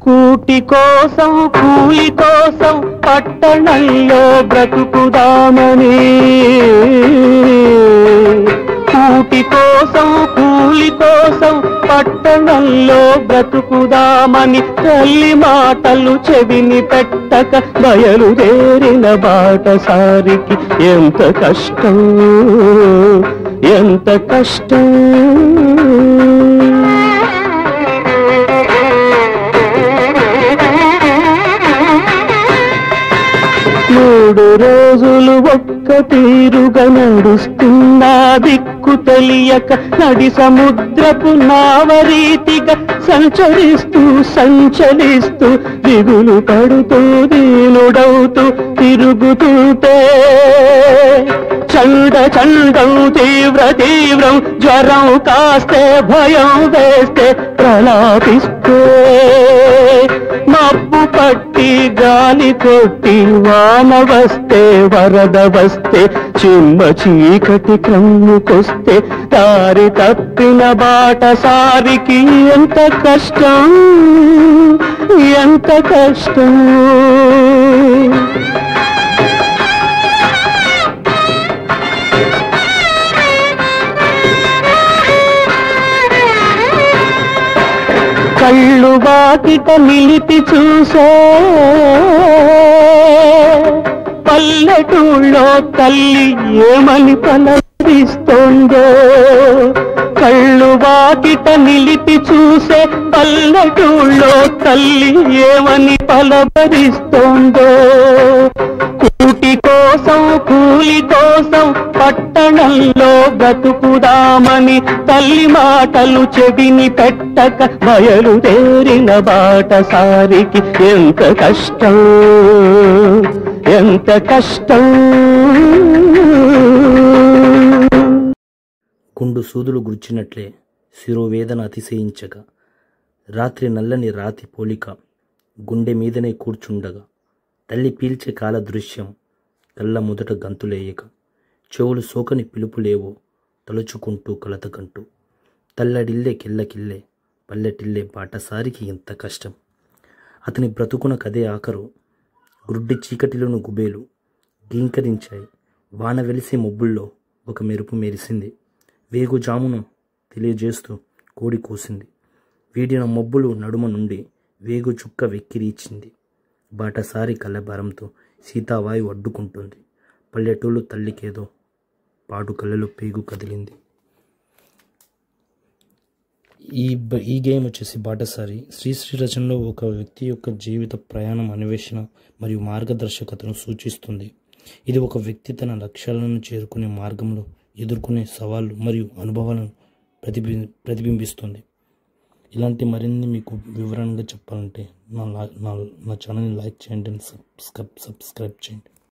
కూటి కోసం కూలి కోసం పట్టణంలో బ్రతుకుదామని, కూటి కోసం కూలి కోసం పట్టణంలో బ్రతుకుదామని తల్లి మాటలు చెవిని పెట్టక బయలుదేరిన బాటసారికి ఎంత కష్టం, ఎంత కష్టం. 3 రోజులు ఒక్క తీరుగా నడుస్తున్నా దిక్కు తెలియక నడి సముద్రపు నావరీతిగా సంచరిస్తూ సంచలిస్తూ దిగులు పడుతూ దీనుడవుతూ తిరుగుతుంటే చండ చండం తీవ్ర తీవ్రం జ్వరం కాస్తే భయం వేస్తే ప్రలాపిస్తే మబ్బు పట్టి గాలి కొట్టి వాన వస్తే వరద వస్తే చిమ్మ చీకటి క్రమ్ముకొస్తే దారి తప్పిన బాటసారికి ఎంత కష్టం, ఎంత కష్టం. కళ్ళు వాకిట నిలిపి చూసే పల్లెటూళ్ళో తల్లి ఏమని పలకరిస్తోందో, కళ్ళు వాకిట నిలిపి చూసే పల్లెటూళ్ళో తల్లి ఏమని పలకరిస్తోందో. కూటి కోసం కూలి కోసం పట్టణంలో బ్రతుకుదామని తల్లి మాటలు చెవిని పెట్టక బయలుదేరిన బాటసారికి ఎంత కష్టం, ఎంత కష్టం. గుండు సూదులు గుర్చినట్లే శిరోవేదన అతిశయించగా, రాత్రి నల్లని రాతి పోలిక గుండె మీదనే కూర్చుండగా, తల్లి పీల్చే కాల దృశ్యం కళ్ళ మొదట గంతులేయక, చెవులు సోకని పిలుపులేవో తలుచుకుంటూ కలతకంటూ, తల్లడిల్లే కిల్లకిల్లే పల్లెటిల్లే బాటసారికి ఎంత కష్టం. అతని బ్రతుకున కదే ఆఖరు. గ్రుడ్డి చీకటిలోని గుబేలు గీంకరించాయి. వాన వెలిసి మబ్బుల్లో ఒక మెరుపు మెరిసింది. వేగుజామును తెలియజేస్తూ కోడి కూసింది. వీడిన మబ్బులు నడుమ నుండి వేగు చుక్క వెక్కిరీచింది. బాటసారి కళ్ళభారంతో సీతావాయు అడ్డుకుంటుంది. పల్లెటూళ్ళు తల్లికేదో పాటు కళ్ళలో పేగు కదిలింది. ఈ గేమ్ వచ్చేసి బాటసారి శ్రీశ్రీ రచనలో ఒక వ్యక్తి యొక్క జీవిత ప్రయాణం, అన్వేషణ మరియు మార్గదర్శకతను సూచిస్తుంది. ఇది ఒక వ్యక్తి తన లక్ష్యాలను చేరుకునే మార్గంలో ఎదుర్కొనే సవాళ్ళు మరియు అనుభవాలను ప్రతిబింబిస్తుంది. ఇలాంటి మరిన్ని మీకు వివరంగా చెప్పాలంటే నా ఛానల్ని లైక్ చేయండి, సబ్స్క్రైబ్ చేయండి.